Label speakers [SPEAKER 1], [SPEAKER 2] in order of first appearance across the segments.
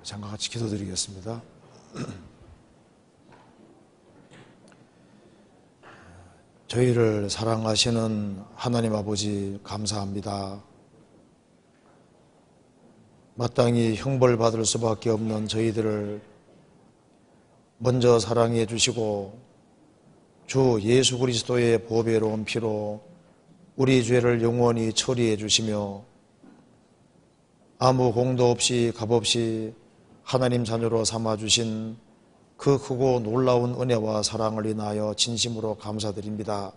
[SPEAKER 1] 잠깐 같이 기도드리겠습니다. 저희를 사랑하시는 하나님 아버지 감사합니다. 마땅히 형벌받을 수밖에 없는 저희들을 먼저 사랑해 주시고 주 예수 그리스도의 보배로운 피로 우리 죄를 영원히 처리해 주시며 아무 공도 없이 값 없이 하나님 자녀로 삼아주신 그 크고 놀라운 은혜와 사랑을 인하여 진심으로 감사드립니다.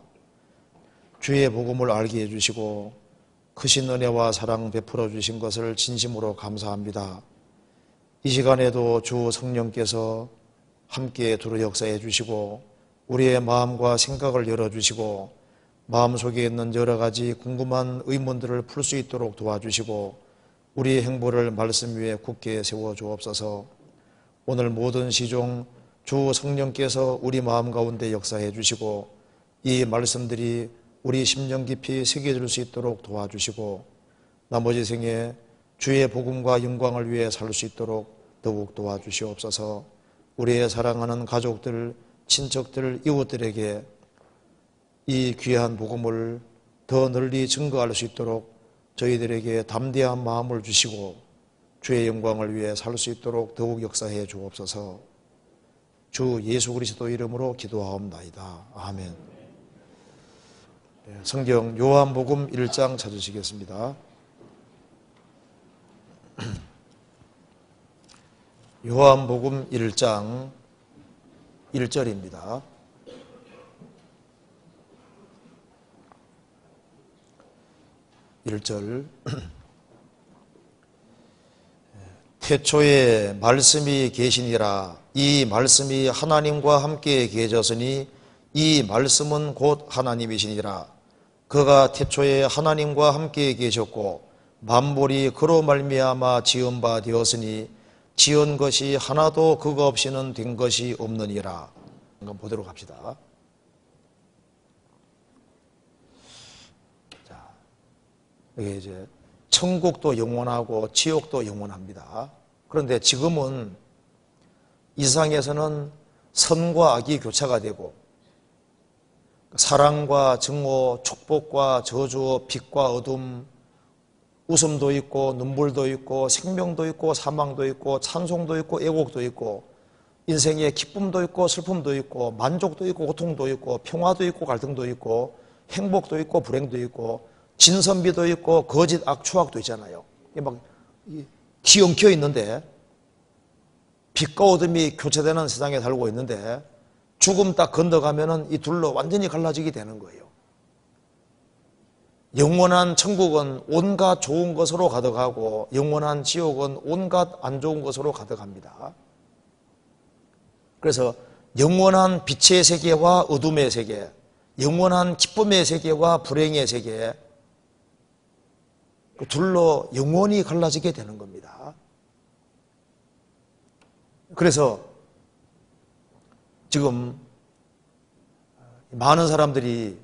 [SPEAKER 1] 주의 복음을 알게 해주시고 크신 은혜와 사랑 베풀어 주신 것을 진심으로 감사합니다. 이 시간에도 주 성령께서 함께 두루 역사해 주시고 우리의 마음과 생각을 열어주시고 마음속에 있는 여러 가지 궁금한 의문들을 풀 수 있도록 도와주시고 우리의 행보를 말씀 위에 굳게 세워 주옵소서. 오늘 모든 시종 주 성령께서 우리 마음 가운데 역사해 주시고 이 말씀들이 우리 심령 깊이 새겨질 수 있도록 도와주시고 나머지 생에 주의 복음과 영광을 위해 살 수 있도록 더욱 도와주시옵소서. 우리의 사랑하는 가족들, 친척들, 이웃들에게 이 귀한 복음을 더 널리 증거할 수 있도록 저희들에게 담대한 마음을 주시고 주의 영광을 위해 살 수 있도록 더욱 역사해 주옵소서. 주 예수 그리스도 이름으로 기도하옵나이다. 아멘. 성경 요한복음 1장 찾으시겠습니다. 요한복음 1장 1절입니다. 태초에 말씀이 계시니라. 이 말씀이 하나님과 함께 계셨으니 이 말씀은 곧 하나님이시니라. 그가 태초에 하나님과 함께 계셨고 만물이 그로 말미암아 지은 바 되었으니 지은 것이 하나도 그가 없이는 된 것이 없느니라. 한번 보도록 합시다. 이게 이제 천국도 영원하고 지옥도 영원합니다. 그런데 지금은 이 세상에서는 선과 악이 교차가 되고 사랑과 증오, 축복과 저주, 빛과 어둠, 웃음도 있고 눈물도 있고 생명도 있고 사망도 있고 찬송도 있고 애곡도 있고 인생에 기쁨도 있고 슬픔도 있고 만족도 있고 고통도 있고 평화도 있고 갈등도 있고 행복도 있고 불행도 있고 진선비도 있고 거짓 악 추악도 있잖아요. 막 기엉켜 있는데 빛과 어둠이 교체되는 세상에 살고 있는데 죽음 딱 건너가면은 이 둘로 완전히 갈라지게 되는 거예요. 영원한 천국은 온갖 좋은 것으로 가득하고 영원한 지옥은 온갖 안 좋은 것으로 가득합니다. 그래서 영원한 빛의 세계와 어둠의 세계, 영원한 기쁨의 세계와 불행의 세계, 그 둘로 영원히 갈라지게 되는 겁니다. 그래서 지금 많은 사람들이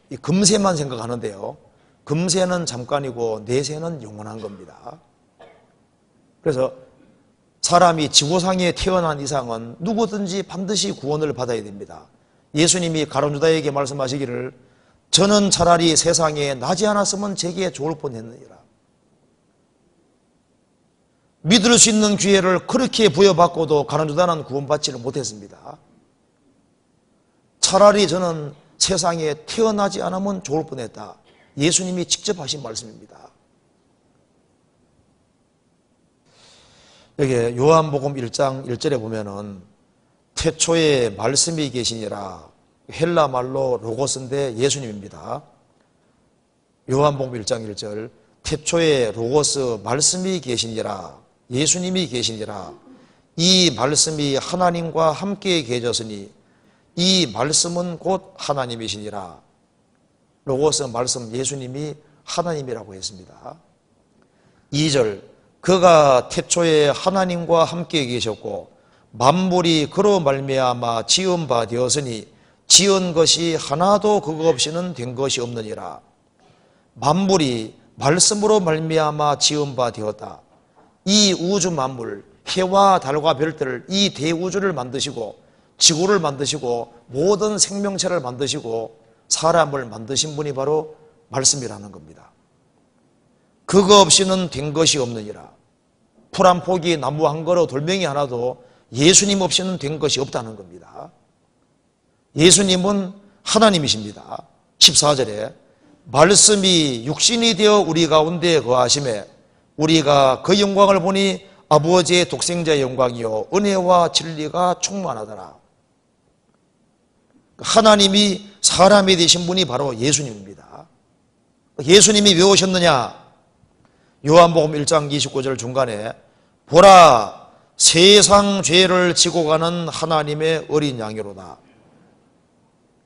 [SPEAKER 1] 이 금세만 생각하는데요. 금세는 잠깐이고 내세는 영원한 겁니다. 그래서 사람이 지구상에 태어난 이상은 누구든지 반드시 구원을 받아야 됩니다. 예수님이 가룟유다에게 말씀하시기를 저는 차라리 세상에 나지 않았으면 제게 좋을 뻔했느니라. 믿을 수 있는 기회를 그렇게 부여받고도 가룟유다는 구원받지를 못했습니다. 차라리 저는 세상에 태어나지 않으면 좋을 뻔했다. 예수님이 직접 하신 말씀입니다. 여기 요한복음 1장 1절에 보면은 태초에 말씀이 계시니라. 헬라 말로 로고스인데 예수님입니다. 요한복음 1장 1절 태초에 로고스 말씀이 계시니라. 예수님이 계시니라. 이 말씀이 하나님과 함께 계셨으니 이 말씀은 곧 하나님이시니라. 로고스 말씀 예수님이 하나님이라고 했습니다. 2절 그가 태초에 하나님과 함께 계셨고 만물이 그로 말미암아 지은 바 되었으니 지은 것이 하나도 그거 없이는 된 것이 없느니라. 만물이 말씀으로 말미암아 지은 바 되었다. 이 우주 만물, 해와 달과 별들, 이 대우주를 만드시고 지구를 만드시고 모든 생명체를 만드시고 사람을 만드신 분이 바로 말씀이라는 겁니다. 그거 없이는 된 것이 없느니라. 풀 한 포기, 나무 한 그루, 돌멩이 하나도 예수님 없이는 된 것이 없다는 겁니다. 예수님은 하나님이십니다. 14절에 말씀이 육신이 되어 우리 가운데 거하심에 우리가 그 영광을 보니 아버지의 독생자의 영광이요 은혜와 진리가 충만하더라. 하나님이 사람이 되신 분이 바로 예수님입니다. 예수님이 왜 오셨느냐? 요한복음 1장 29절 중간에 보라 세상 죄를 지고 가는 하나님의 어린 양이로다.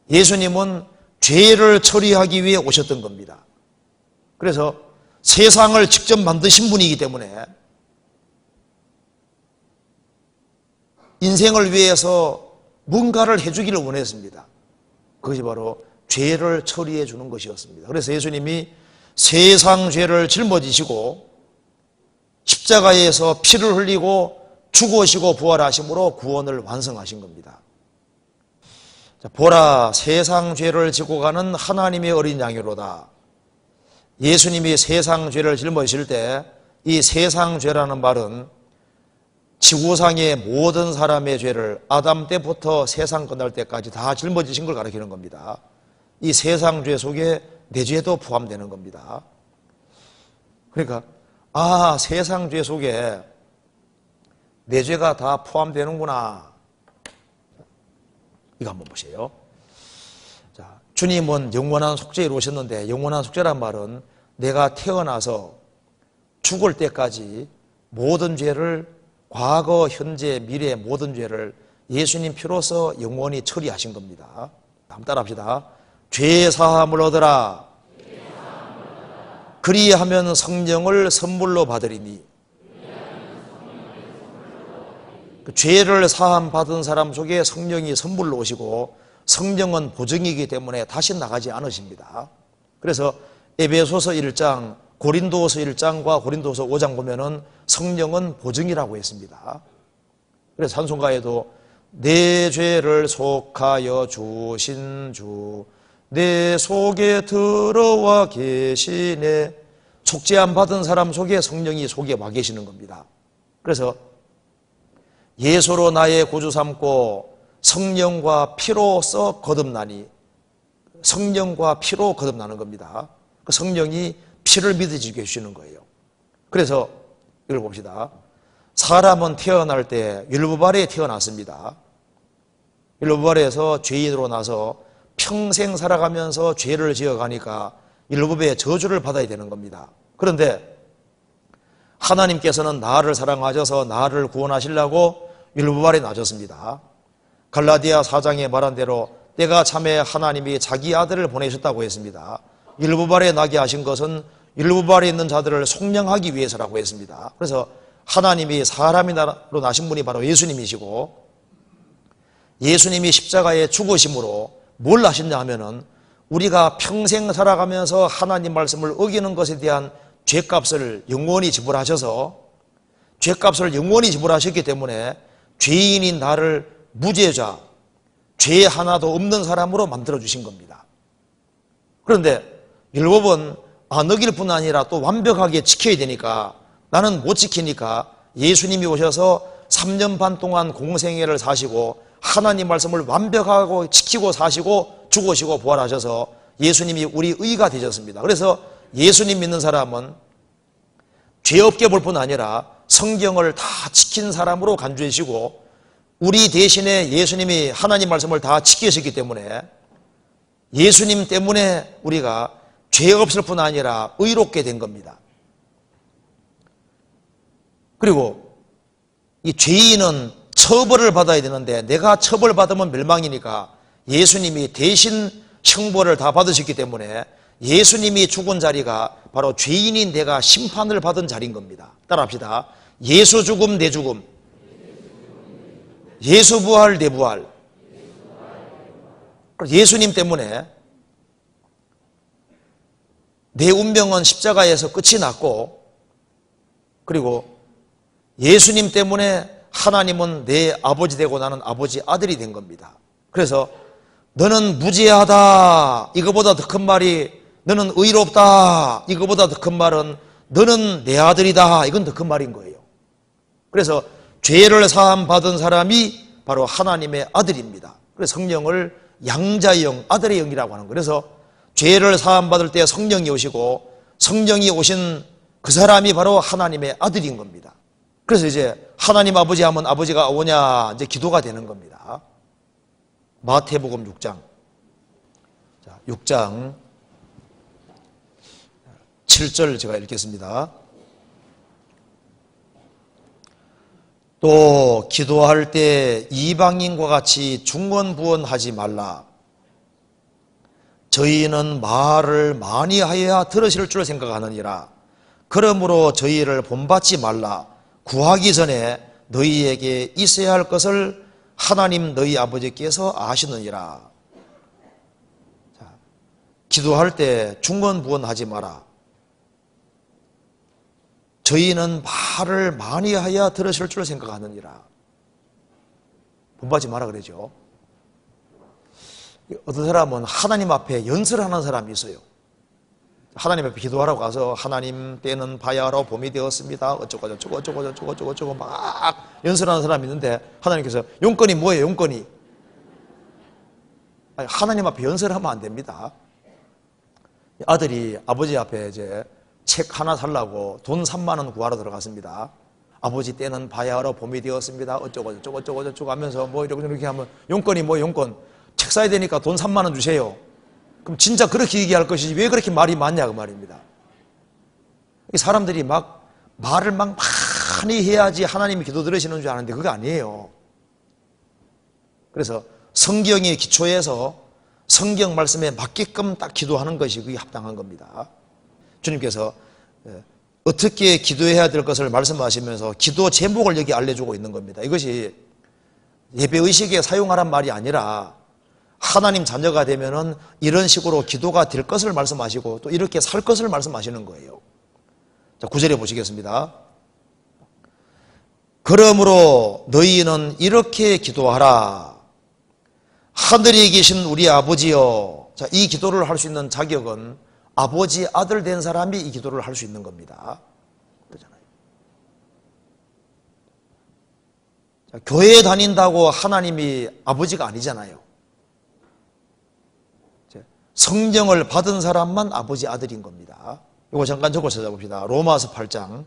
[SPEAKER 1] 예수님은 죄를 처리하기 위해 오셨던 겁니다. 그래서 세상을 직접 만드신 분이기 때문에 인생을 위해서 뭔가를 해주기를 원했습니다. 그것이 바로 죄를 처리해 주는 것이었습니다. 그래서 예수님이 세상 죄를 짊어지시고 십자가에서 피를 흘리고 죽으시고 부활하심으로 구원을 완성하신 겁니다. 자, 보라 세상 죄를 지고 가는 하나님의 어린 양이로다. 예수님이 세상 죄를 짊어지실 때 이 세상 죄라는 말은 지구상의 모든 사람의 죄를 아담 때부터 세상 끝날 때까지 다 짊어지신 걸 가리키는 겁니다. 이 세상 죄 속에 내 죄도 포함되는 겁니다. 그러니까 세상 죄 속에 내 죄가 다 포함되는구나. 이거 한번 보세요. 자, 주님은 영원한 속죄에 이루셨는데 영원한 속죄란 말은 내가 태어나서 죽을 때까지 모든 죄를 과거, 현재, 미래 모든 죄를 예수님 피로서 영원히 처리하신 겁니다. 다음 따라합시다. 죄 사함을 얻으라. 그리하면 성령을 선물로 받으리니. 그 죄를 사함 받은 사람 속에 성령이 선물로 오시고 성령은 보증이기 때문에 다시 나가지 않으십니다. 그래서 에베소서 1장, 고린도서 1장과 고린도서 5장 보면은 성령은 보증이라고 했습니다. 그래서 찬송가에도 내 죄를 속하여 주신 주 내 속에 들어와 계시네. 속죄함 받은 사람 속에 성령이 속에 와 계시는 겁니다. 그래서 예수로 나의 구주 삼고 성령과 피로써 거듭나니, 성령과 피로 거듭나는 겁니다. 그 성령이 피를 믿어지게 해주시는 거예요. 그래서 이걸 봅시다. 사람은 태어날 때 율법아래에 태어났습니다. 율법아래에서 죄인으로 나서 평생 살아가면서 죄를 지어가니까 율법의 저주를 받아야 되는 겁니다. 그런데 하나님께서는 나를 사랑하셔서 나를 구원하시려고 율법 아래 놔줬습니다. 갈라디아 4장에 말한 대로 때가 참에 하나님이 자기 아들을 보내셨다고 했습니다. 율법 아래 나게 하신 것은 율법 아래 있는 자들을 속량하기 위해서라고 했습니다. 그래서 하나님이 사람으로 나신 분이 바로 예수님이시고, 예수님이 십자가에 죽으심으로 뭘 하셨냐 하면은 우리가 평생 살아가면서 하나님 말씀을 어기는 것에 대한 죄값을 영원히 지불하셔서, 죄값을 영원히 지불하셨기 때문에 죄인인 나를 무죄자, 죄 하나도 없는 사람으로 만들어주신 겁니다. 그런데 율법은 안 어길 뿐 아니라 또 완벽하게 지켜야 되니까, 나는 못 지키니까 예수님이 오셔서 3년 반 동안 공생애를 사시고 하나님 말씀을 완벽하고 지키고 사시고 죽으시고 부활하셔서 예수님이 우리 의가 되셨습니다. 그래서 예수님 믿는 사람은 죄 없게 볼 뿐 아니라 성경을 다 지킨 사람으로 간주해지고, 우리 대신에 예수님이 하나님 말씀을 다 지키셨기 때문에 예수님 때문에 우리가 죄 없을 뿐 아니라 의롭게 된 겁니다. 그리고 이 죄인은 처벌을 받아야 되는데 내가 처벌받으면 멸망이니까 예수님이 대신 형벌을 다 받으셨기 때문에 예수님이 죽은 자리가 바로 죄인인 내가 심판을 받은 자리인 겁니다. 따라합시다. 예수 죽음 내 죽음, 예수 부활 내 부활. 예수님 때문에 내 운명은 십자가에서 끝이 났고, 그리고 예수님 때문에 하나님은 내 아버지 되고 나는 아버지 아들이 된 겁니다. 그래서 너는 무죄하다, 이거보다 더 큰 말이 너는 의롭다, 이거보다 더 큰 말은 너는 내 아들이다, 이건 더 큰 말인 거예요. 그래서 죄를 사함 받은 사람이 바로 하나님의 아들입니다. 그래서 성령을 양자의 영, 아들의 영이라고 하는 거예요. 그래서 죄를 사함 받을 때 성령이 오시고 성령이 오신 그 사람이 바로 하나님의 아들인 겁니다. 그래서 이제 하나님 아버지 하면 아버지가 오냐, 이제 기도가 되는 겁니다. 마태복음 6장. 자, 6장 7절 제가 읽겠습니다. 또 기도할 때 이방인과 같이 중언부언하지 말라. 저희는 말을 많이 하여야 들으실 줄 생각하느니라. 그러므로 저희를 본받지 말라. 구하기 전에 너희에게 있어야 할 것을 하나님 너희 아버지께서 아시느니라. 자, 기도할 때 중언부언하지 마라. 저희는 말을 많이 하여야 들으실 줄 생각하느니라. 본받지 마라 그러죠. 어떤 사람은 하나님 앞에 연설하는 사람이 있어요. 하나님 앞에 기도하라고 가서 하나님 때는 바야흐로 봄이 되었습니다. 어쩌고 저쩌고 막 연설하는 사람이 있는데 하나님께서 용건이 뭐예요? 용건이? 아니, 하나님 앞에 연설하면 안 됩니다. 아들이 아버지 앞에 이제 책 하나 살라고 돈 3만 원 구하러 들어갔습니다. 아버지 때는 바야흐로 봄이 되었습니다. 어쩌고 저쩌고 하면서 뭐 이렇게 하면 용건이 뭐예요? 용건? 책 사야 되니까 돈 3만 원 주세요. 그럼 진짜 그렇게 얘기할 것이지 왜 그렇게 말이 많냐 그 말입니다. 사람들이 막 말을 막 많이 해야지 하나님이 기도 들으시는 줄 아는데 그게 아니에요. 그래서 성경의 기초에서 성경 말씀에 맞게끔 딱 기도하는 것이 그게 합당한 겁니다. 주님께서 어떻게 기도해야 될 것을 말씀하시면서 기도 제목을 여기 알려주고 있는 겁니다. 이것이 예배의식에 사용하란 말이 아니라 하나님 자녀가 되면은 이런 식으로 기도가 될 것을 말씀하시고 또 이렇게 살 것을 말씀하시는 거예요. 자, 9절에 보시겠습니다. 그러므로 너희는 이렇게 기도하라. 하늘에 계신 우리 아버지여. 자, 이 기도를 할 수 있는 자격은 아버지 아들 된 사람이 이 기도를 할 수 있는 겁니다. 그렇잖아요. 자, 교회에 다닌다고 하나님이 아버지가 아니잖아요. 성령을 받은 사람만 아버지 아들인 겁니다. 이거 잠깐 적어 찾아봅시다. 로마서 8장.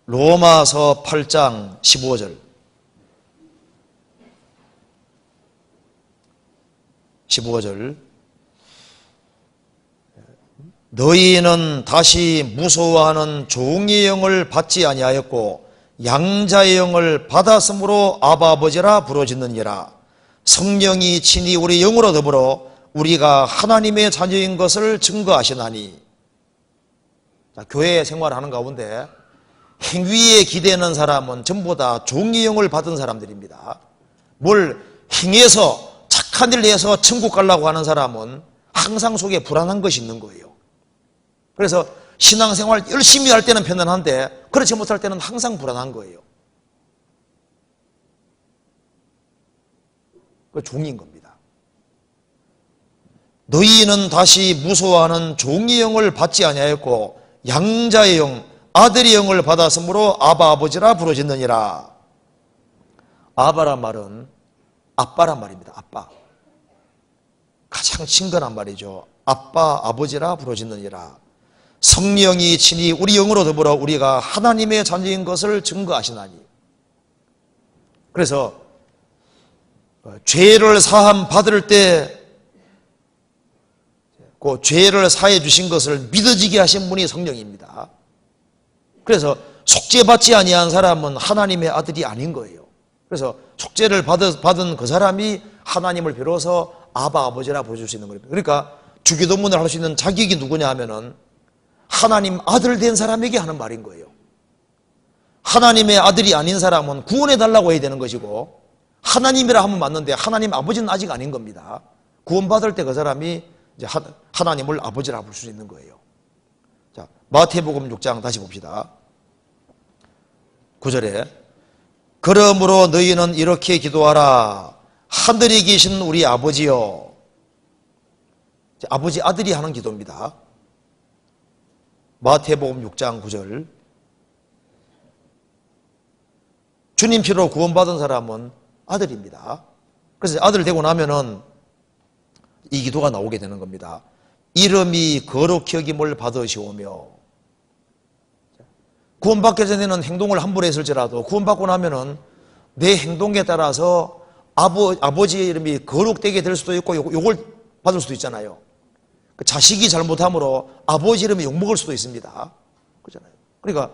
[SPEAKER 1] 로마서 8장 15절. 15절. 너희는 다시 무서워하는 종의 영을 받지 아니하였고 양자의 영을 받았으므로 아바 아버지라 부르짖느니라. 성령이 친히 우리 영으로 더불어 우리가 하나님의 자녀인 것을 증거하시나니. 자, 교회 생활하는 가운데 행위에 기대는 사람은 전부 다 종의 영을 받은 사람들입니다. 뭘 행해서 착한 일을 해서 천국 가려고 하는 사람은 항상 속에 불안한 것이 있는 거예요. 그래서 신앙생활 열심히 할 때는 편안한데 그렇지 못할 때는 항상 불안한 거예요. 그 종인 겁니다. 너희는 다시 무서워하는 종의 영을 받지 아니하였고 양자의 영, 아들의 영을 받았으므로 아바 아버지라 부르짖느니라. 아바란 말은 아빠란 말입니다. 아빠. 가장 친근한 말이죠. 아빠, 아버지라 부르짖느니라. 성령이 친히 우리 영으로 더불어 우리가 하나님의 자녀인 것을 증거하시나니. 그래서 죄를 사함 받을 때 그 죄를 사해 주신 것을 믿어지게 하신 분이 성령입니다. 그래서 속죄받지 아니한 사람은 하나님의 아들이 아닌 거예요. 그래서 속죄를 받은 그 사람이 하나님을 비로소 아바 아버지라 부를 수 있는 겁니다. 그러니까 주기도문을 할 수 있는 자격이 누구냐 하면은 하나님 아들 된 사람에게 하는 말인 거예요. 하나님의 아들이 아닌 사람은 구원해 달라고 해야 되는 것이고 하나님이라 하면 맞는데 하나님 아버지는 아직 아닌 겁니다. 구원받을 때 그 사람이 이제 하나님을 아버지라 부를 수 있는 거예요. 자, 마태복음 6장 다시 봅시다. 9절에 그러므로 너희는 이렇게 기도하라. 하늘에 계신 우리 아버지여. 아버지 아들이 하는 기도입니다. 마태복음 6장 9절. 주님 피로 구원받은 사람은 아들입니다. 그래서 아들 되고 나면은 이 기도가 나오게 되는 겁니다. 이름이 거룩히 여김을 받으시오며. 구원받기 전에는 행동을 함부로 했을지라도 구원받고 나면은 내 행동에 따라서 아버지의 이름이 거룩되게 될 수도 있고 욕을 받을 수도 있잖아요. 자식이 잘못함으로 아버지 이름이 욕먹을 수도 있습니다. 그렇잖아요. 그러니까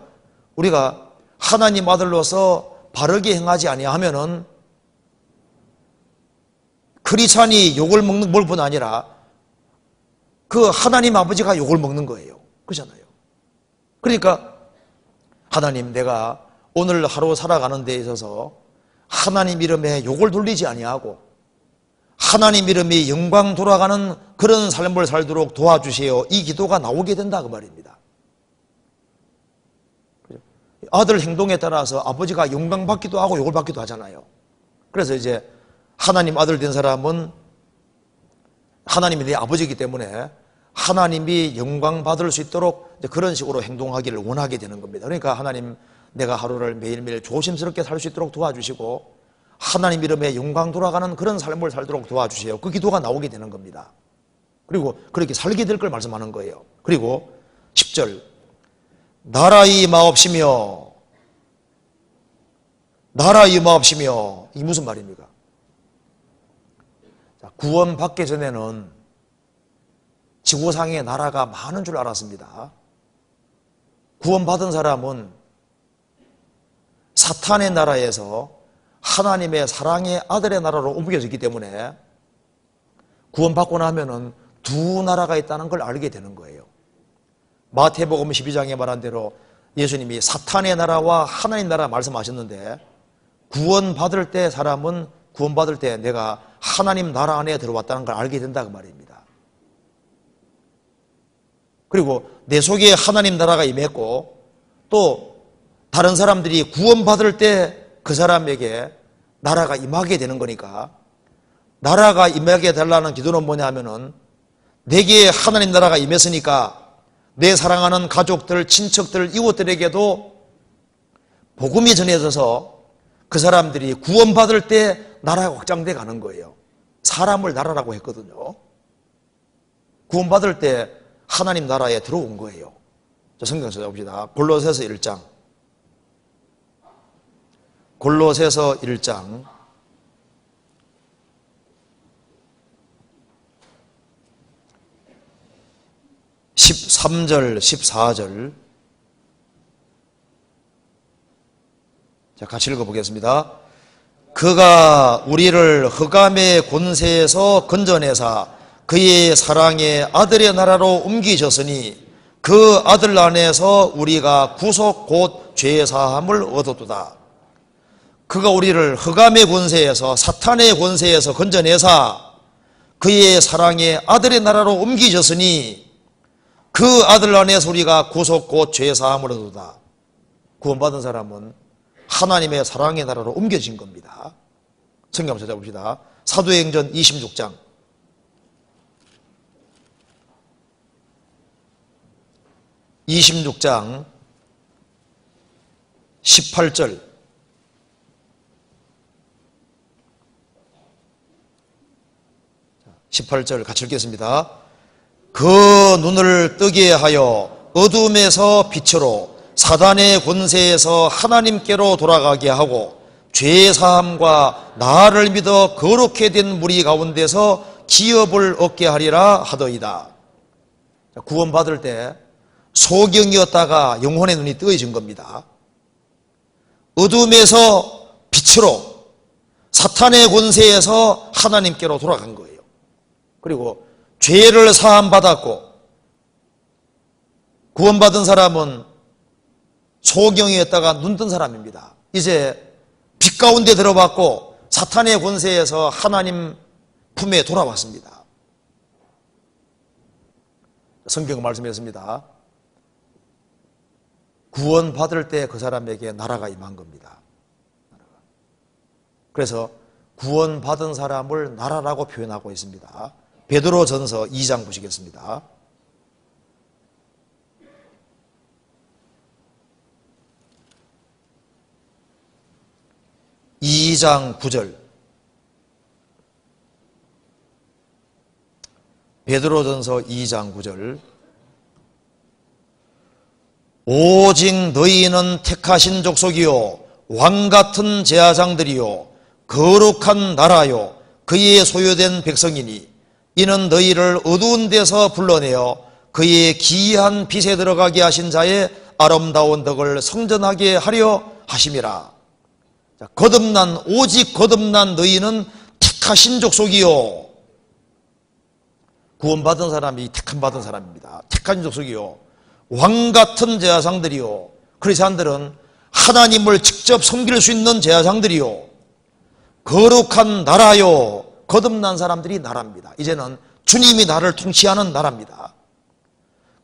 [SPEAKER 1] 우리가 하나님 아들로서 바르게 행하지 아니하면은 크리스찬이 욕을 먹는 걸 뿐 아니라 그 하나님 아버지가 욕을 먹는 거예요. 그렇잖아요. 그러니까 하나님, 내가 오늘 하루 살아가는 데 있어서 하나님 이름에 욕을 돌리지 아니하고 하나님 이름이 영광 돌아가는 그런 삶을 살도록 도와주세요. 이 기도가 나오게 된다 그 말입니다. 아들 행동에 따라서 아버지가 영광 받기도 하고 욕을 받기도 하잖아요. 그래서 이제 하나님 아들 된 사람은 하나님이 내 아버지이기 때문에 하나님이 영광 받을 수 있도록 그런 식으로 행동하기를 원하게 되는 겁니다. 그러니까 하나님, 내가 하루를 매일매일 조심스럽게 살 수 있도록 도와주시고 하나님 이름에 영광 돌아가는 그런 삶을 살도록 도와주세요. 그 기도가 나오게 되는 겁니다. 그리고 그렇게 살게 될 걸 말씀하는 거예요. 그리고 10절 나라의 마옵시며. 나라의 마옵시며. 이게 무슨 말입니까? 구원 받기 전에는 지구상에 나라가 많은 줄 알았습니다. 구원 받은 사람은 사탄의 나라에서 하나님의 사랑의 아들의 나라로 옮겨졌기 때문에 구원 받고 나면은 두 나라가 있다는 걸 알게 되는 거예요. 마태복음 12장에 말한 대로 예수님이 사탄의 나라와 하나님 나라 말씀하셨는데 구원 받을 때 사람은 구원 받을 때 내가 하나님 나라 안에 들어왔다는 걸 알게 된다 그 말입니다. 그리고 내 속에 하나님 나라가 임했고 또 다른 사람들이 구원 받을 때 그 사람에게 나라가 임하게 되는 거니까 나라가 임하게 달라는 기도는 뭐냐 하면은 내게 하나님 나라가 임했으니까 내 사랑하는 가족들, 친척들, 이웃들에게도 복음이 전해져서 그 사람들이 구원받을 때 나라가 확장돼 가는 거예요. 사람을 나라라고 했거든요. 구원받을 때 하나님 나라에 들어온 거예요. 자, 성경 찾아봅시다. 골로새서 1장. 골로새서 1장 13절, 14절. 자, 같이 읽어보겠습니다. 그가 우리를 흑암의 권세에서 건져내사 그의 사랑의 아들의 나라로 옮기셨으니 그 아들 안에서 우리가 구속 곧 죄사함을 얻었도다. 그가 우리를 흑암의 권세에서 사탄의 권세에서 건져내사 그의 사랑의 아들의 나라로 옮기셨으니 그 아들 안에서 우리가 구속 곧 죄사함을 얻었다. 구원받은 사람은 하나님의 사랑의 나라로 옮겨진 겁니다. 성경 한번 찾아봅시다. 사도행전 26장 26장 18절. 18절 같이 읽겠습니다. 그 눈을 뜨게 하여 어둠에서 빛으로 사단의 권세에서 하나님께로 돌아가게 하고 죄사함과 나를 믿어 거룩해 된 무리 가운데서 기업을 얻게 하리라 하더이다. 구원받을 때 소경이었다가 영혼의 눈이 뜨여진 겁니다. 어둠에서 빛으로 사탄의 권세에서 하나님께로 돌아간 거예요. 그리고 죄를 사함받았고 구원받은 사람은 소경이었다가 눈 뜬 사람입니다. 이제 빛 가운데 들어봤고 사탄의 권세에서 하나님 품에 돌아왔습니다. 성경 말씀이었습니다. 구원받을 때 그 사람에게 나라가 임한 겁니다. 그래서 구원받은 사람을 나라라고 표현하고 있습니다. 베드로전서 2장 보시겠습니다. 2장 9절. 베드로전서 2장 9절. 오직 너희는 택하신 족속이요 왕같은 제사장들이요 거룩한 나라요 그의 소유된 백성이니 이는 너희를 어두운 데서 불러내어 그의 기이한 빛에 들어가게 하신 자의 아름다운 덕을 성전하게 하려 하심이라. 오직 거듭난 너희는 택하신 족속이요. 구원받은 사람이 택함받은 사람입니다. 택한 족속이요 왕같은 제사장들이요. 그 제사장들은 하나님을 직접 섬길 수 있는 제사장들이요 거룩한 나라요. 거듭난 사람들이 나라입니다. 이제는 주님이 나를 통치하는 나라입니다.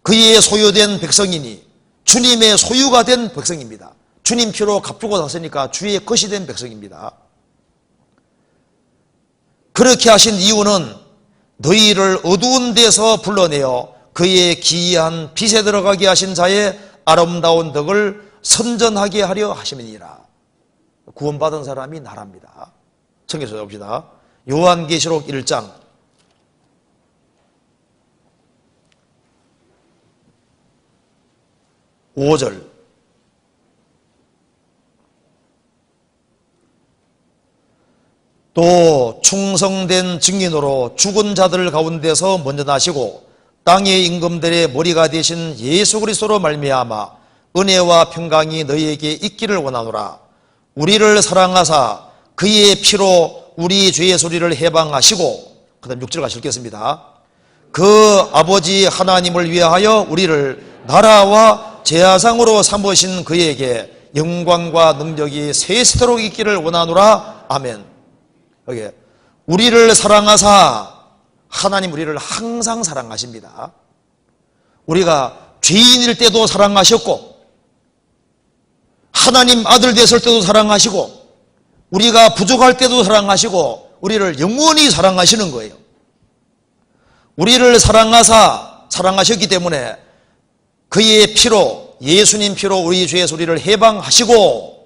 [SPEAKER 1] 그의 소유된 백성이니 주님의 소유가 된 백성입니다. 주님 피로 값주고 났으니까 주의 것이 된 백성입니다. 그렇게 하신 이유는 너희를 어두운 데서 불러내어 그의 기이한 빛에 들어가게 하신 자의 아름다운 덕을 선전하게 하려 하심이니라. 구원받은 사람이 나라입니다. 청해서 봅시다. 요한계시록 1장 5절. 또 충성된 증인으로 죽은 자들 가운데서 먼저 나시고 땅의 임금들의 머리가 되신 예수 그리스도로 말미암아 은혜와 평강이 너희에게 있기를 원하노라. 우리를 사랑하사 그의 피로 우리 죄의 소리를 해방하시고, 그 다음 6절 같이 읽겠습니다. 그 아버지 하나님을 위하여 우리를 나라와 제사장으로 삼으신 그에게 영광과 능력이 세세토록 있기를 원하노라. 아멘. 여기 우리를 사랑하사, 하나님 우리를 항상 사랑하십니다. 우리가 죄인일 때도 사랑하셨고 하나님 아들 됐을 때도 사랑하시고 우리가 부족할 때도 사랑하시고 우리를 영원히 사랑하시는 거예요. 우리를 사랑하셨기 때문에 그의 피로, 예수님 피로 우리 죄의 소리를 해방하시고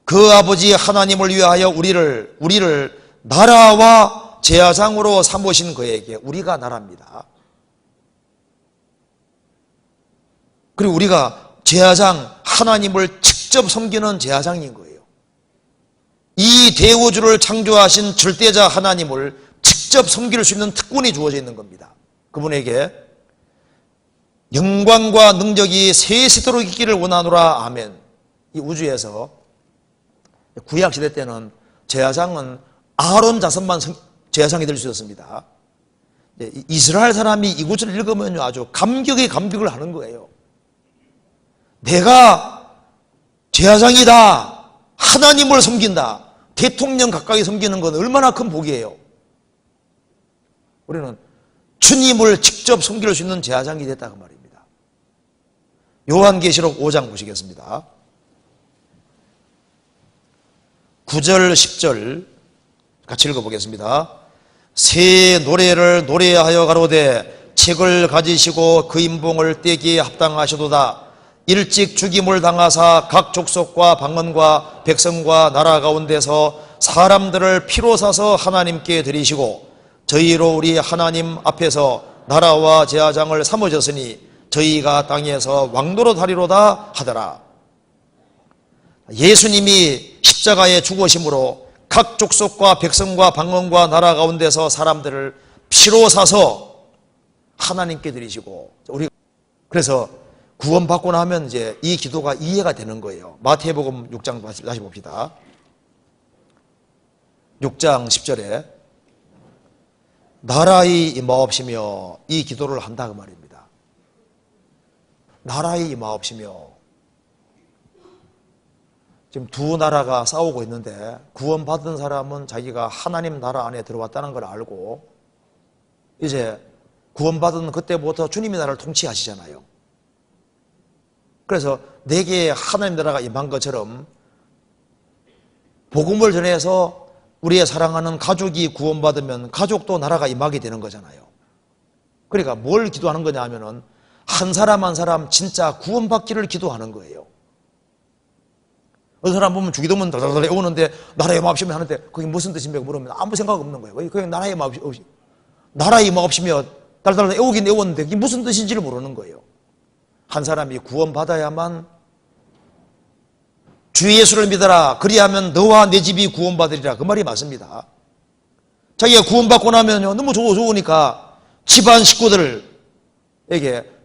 [SPEAKER 1] 그 아버지 하나님을 위하여 우리를 나라와 제사장으로 삼으신 그에게, 우리가 나라입니다. 그리고 우리가 제사장, 하나님을 직접 섬기는 제사장인 거예요. 이 대우주를 창조하신 절대자 하나님을 직접 섬길 수 있는 특권이 주어져 있는 겁니다. 그분에게 영광과 능력이 세세토록 있기를 원하노라. 아멘. 이 우주에서 구약시대 때는 제사장은 아론 자손만 제사장이 될 수 있었습니다. 이스라엘 사람이 이 구절을 읽으면 아주 감격을 하는 거예요. 내가 제사장이다, 하나님을 섬긴다, 대통령 가까이 섬기는 건 얼마나 큰 복이에요. 우리는 주님을 직접 섬길 수 있는 제사장이 됐다 그 말입니다. 요한계시록 5장 보시겠습니다. 9절 10절 같이 읽어보겠습니다. 새 노래를 노래하여 가로되 책을 가지시고 그 인봉을 떼기에 합당하셔도다. 일찍 죽임을 당하사 각 족속과 방언과 백성과 나라 가운데서 사람들을 피로 사서 하나님께 드리시고 저희로 우리 하나님 앞에서 나라와 제사장을 삼으셨으니 저희가 땅에서 왕노릇 하리로다 하더라. 예수님이 십자가에 죽으심으로 각 족속과 백성과 방언과 나라 가운데서 사람들을 피로 사서 하나님께 드리시고, 그래서 구원받고 나면 이제 이 기도가 이해가 되는 거예요. 마태복음 6장 다시 봅시다. 6장 10절에 나라의 임하옵시며, 이 기도를 한다 그 말입니다. 나라의 임하옵시며. 지금 두 나라가 싸우고 있는데 구원받은 사람은 자기가 하나님 나라 안에 들어왔다는 걸 알고 이제 구원받은 그때부터 주님이 나를 통치하시잖아요. 그래서 내게 하나님 나라가 임한 것처럼 복음을 전해서 우리의 사랑하는 가족이 구원받으면 가족도 나라가 임하게 되는 거잖아요. 그러니까 뭘 기도하는 거냐 하면은 한 사람 한 사람 진짜 구원받기를 기도하는 거예요. 어떤 사람 보면 주기도문 달달달 외우는데 나라의 마음 없이면 하는데 그게 무슨 뜻입니까? 물으면 아무 생각 없는 거예요. 그냥 나라의 마음 없이, 나라의 마음 없이면 달달달 외우긴 외웠는데 그게 무슨 뜻인지를 모르는 거예요. 한 사람이 구원받아야만 주 예수를 믿어라. 그리하면 너와 내 집이 구원받으리라. 그 말이 맞습니다. 자기가 구원받고 나면요 너무 좋으니까 집안 식구들에게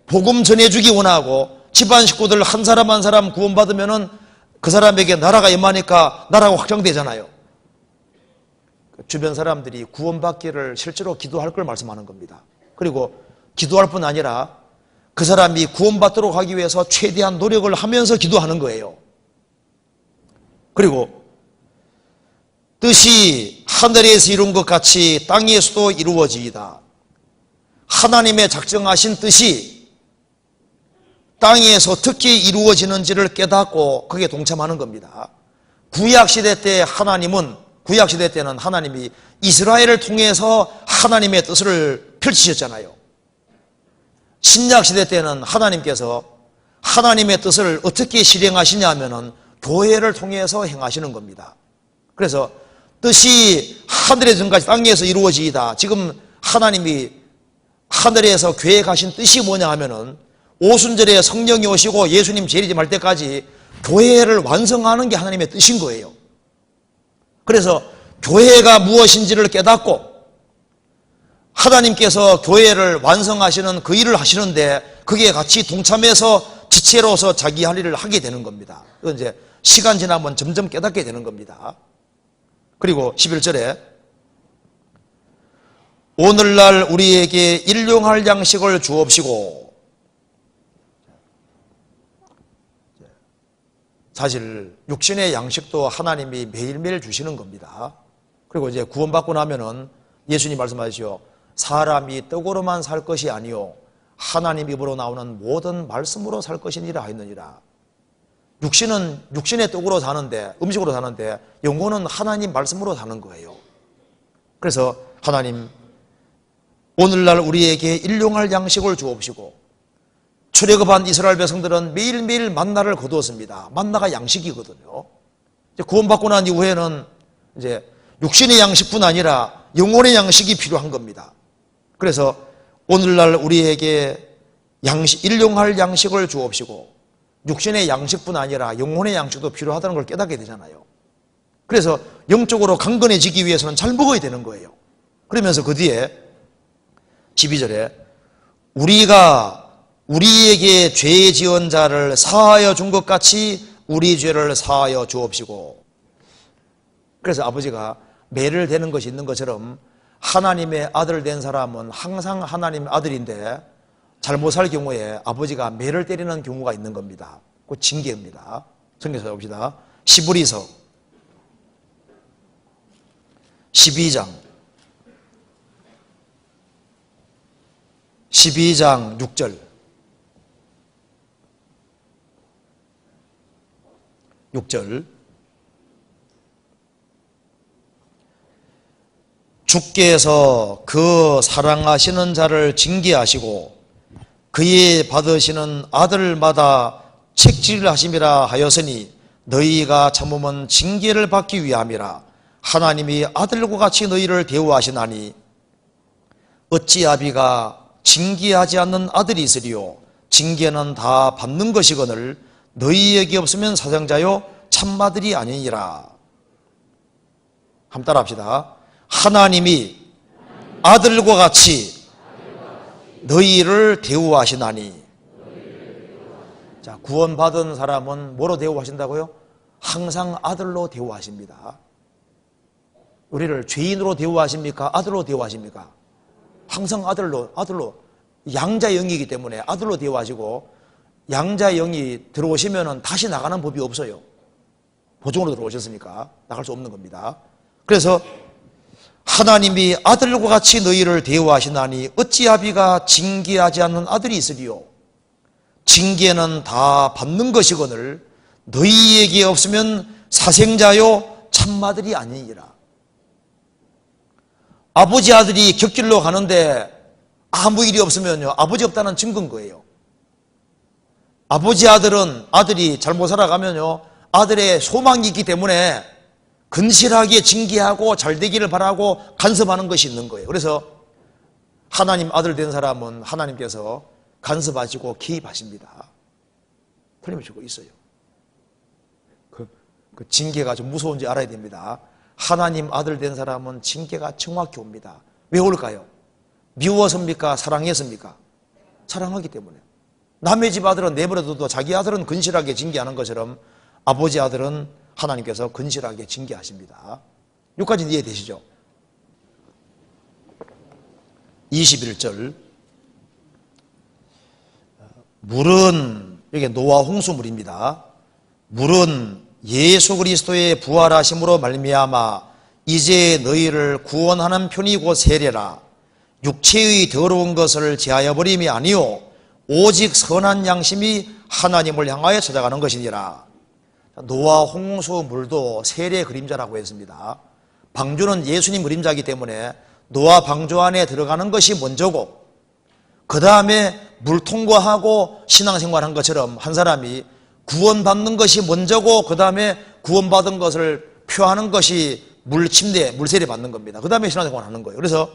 [SPEAKER 1] 복음 전해주기 원하고 집안 식구들 한 사람 한 사람 구원받으면은 그 사람에게 나라가 임하니까 나라가 확장되잖아요. 주변 사람들이 구원받기를 실제로 기도할 걸 말씀하는 겁니다. 그리고 기도할 뿐 아니라 그 사람이 구원받도록 하기 위해서 최대한 노력을 하면서 기도하는 거예요. 그리고 뜻이 하늘에서 이룬 것 같이 땅에서도 이루어지이다. 하나님의 작정하신 뜻이 땅에서 특히 이루어지는지를 깨닫고 거기에 동참하는 겁니다. 구약시대 때 구약시대 때는 하나님이 이스라엘을 통해서 하나님의 뜻을 펼치셨잖아요. 신약시대 때는 하나님께서 하나님의 뜻을 어떻게 실행하시냐 하면은 교회를 통해서 행하시는 겁니다. 그래서 뜻이 하늘의 전까지 땅에서 이루어지이다. 지금 하나님이 하늘에서 계획하신 뜻이 뭐냐 하면은 오순절에 성령이 오시고 예수님 재림할 때까지 교회를 완성하는 게 하나님의 뜻인 거예요. 그래서 교회가 무엇인지를 깨닫고 하나님께서 교회를 완성하시는 그 일을 하시는데 거기에 같이 동참해서 지체로서 자기 할 일을 하게 되는 겁니다. 이건 이제 시간 지나면 점점 깨닫게 되는 겁니다. 그리고 11절에 오늘날 우리에게 일용할 양식을 주옵시고, 사실 육신의 양식도 하나님이 매일매일 주시는 겁니다. 그리고 이제 구원받고 나면은 예수님 말씀하시죠. 사람이 떡으로만 살 것이 아니요 하나님 입으로 나오는 모든 말씀으로 살 것이니라 하였느니라. 육신은 육신의 떡으로 사는데, 음식으로 사는데 영혼은 하나님 말씀으로 사는 거예요. 그래서 하나님 오늘날 우리에게 일용할 양식을 주옵시고, 출애굽한 이스라엘 백성들은 매일매일 만나를 거두었습니다. 만나가 양식이거든요. 이제 구원받고 난 이후에는 이제 육신의 양식뿐 아니라 영혼의 양식이 필요한 겁니다. 그래서 오늘날 우리에게 일용할 양식을 주옵시고, 육신의 양식뿐 아니라 영혼의 양식도 필요하다는 걸 깨닫게 되잖아요. 그래서 영적으로 강건해지기 위해서는 잘 먹어야 되는 거예요. 그러면서 그 뒤에 12절에 우리가 우리에게 죄 지은 자를 사하여 준 것 같이 우리 죄를 사하여 주옵시고. 그래서 아버지가 매를 대는 것이 있는 것처럼 하나님의 아들 된 사람은 항상 하나님의 아들인데 잘못 살 경우에 아버지가 매를 때리는 경우가 있는 겁니다. 그 징계입니다. 성경에서 봅시다. 시브리서 12장 6절 6절 주께서 그 사랑하시는 자를 징계하시고 그의 받으시는 아들마다 책질을 하심이라 하였으니 너희가 참으면 징계를 받기 위함이라. 하나님이 아들과 같이 너희를 대우하시나니 어찌 아비가 징계하지 않는 아들이 있으리요. 징계는 다 받는 것이거늘 너희에게 없으면 사상자요 참마들이 아니니라. 한번 따라 합시다. 하나님이 아들과 같이 너희를 대우하시나니. 자, 구원받은 사람은 뭐로 대우하신다고요? 항상 아들로 대우하십니다. 우리를 죄인으로 대우하십니까? 아들로 대우하십니까? 항상 아들로 양자 영이기 때문에 아들로 대우하시고, 양자 영이 들어오시면 다시 나가는 법이 없어요. 보증으로 들어오셨으니까 나갈 수 없는 겁니다. 그래서 하나님이 아들과 같이 너희를 대우하시나니 어찌하비가 징계하지 않는 아들이 있으리요. 징계는 다 받는 것이거늘 너희에게 없으면 사생자요 참마들이 아니니라. 아버지 아들이 곁길로 가는데 아무 일이 없으면요, 아버지 없다는 증거인 거예요. 아버지 아들이 잘못 살아가면요, 아들의 소망이 있기 때문에 근실하게 징계하고 잘 되기를 바라고 간섭하는 것이 있는 거예요. 그래서 하나님 아들 된 사람은 하나님께서 간섭하시고 개입하십니다. 틀림없이 있어요. 그 징계가 좀 무서운지 알아야 됩니다. 하나님 아들 된 사람은 징계가 정확히 옵니다. 왜 올까요? 미워서입니까? 사랑했습니까? 사랑하기 때문에. 남의 집 아들은 내버려둬도 자기 아들은 근실하게 징계하는 것처럼 아버지 아들은 하나님께서 근실하게 징계하십니다. 여기까지는 이해되시죠? 21절. 물은, 이게 노아 홍수물입니다. 물은 예수 그리스도의 부활하심으로 말미암아 이제 너희를 구원하는 편이 곧 세례라. 육체의 더러운 것을 제하여 버림이 아니요 오직 선한 양심이 하나님을 향하여 찾아가는 것이니라. 노아 홍수물도 세례 그림자라고 했습니다. 방주는 예수님 그림자이기 때문에 노아 방주 안에 들어가는 것이 먼저고, 그 다음에 물 통과하고 신앙생활한 것처럼 한 사람이 구원받는 것이 먼저고, 그 다음에 구원받은 것을 표하는 것이 물세례 받는 겁니다. 그 다음에 신앙생활 하는 거예요. 그래서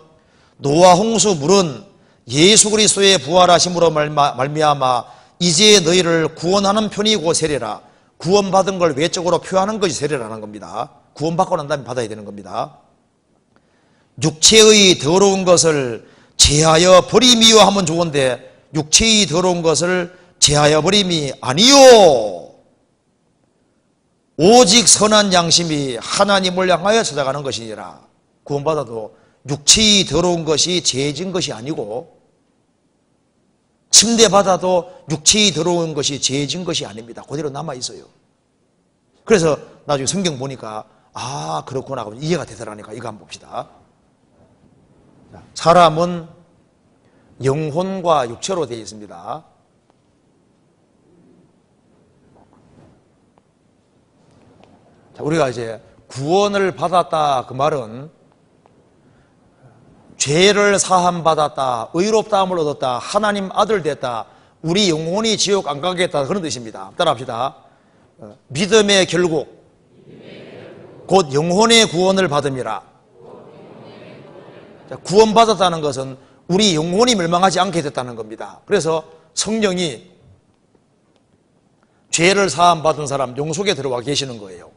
[SPEAKER 1] 노아 홍수물은 예수 그리스도의 부활하심으로 말미암아 이제 너희를 구원하는 편이고 세례라. 구원받은 걸 외적으로 표하는 것이 세례라는 겁니다. 구원받고 난 다음에 받아야 되는 겁니다. 육체의 더러운 것을 제하여 버림이요 하면 좋은데, 육체의 더러운 것을 제하여 버림이 아니요 오직 선한 양심이 하나님을 향하여 찾아가는 것이니라. 구원받아도 육체의 더러운 것이 죄진 것이 아니고, 침대받아도 육체의 더러운 것이 죄진 것이 아닙니다. 그대로 남아있어요. 그래서 나중에 성경 보니까 아 그렇구나 하고 이해가 되더라니까. 이거 한번 봅시다. 사람은 영혼과 육체로 되어 있습니다. 자, 우리가 이제 구원을 받았다 그 말은 죄를 사함받았다, 의롭다함을 얻었다, 하나님 아들 됐다, 우리 영혼이 지옥 안 가겠다, 그런 뜻입니다. 따라합시다. 믿음의 결국 곧 영혼의 구원을 받음이라. 구원받았다는 것은 우리 영혼이 멸망하지 않게 됐다는 겁니다. 그래서 성령이 죄를 사함받은 사람 영 속에 들어와 계시는 거예요.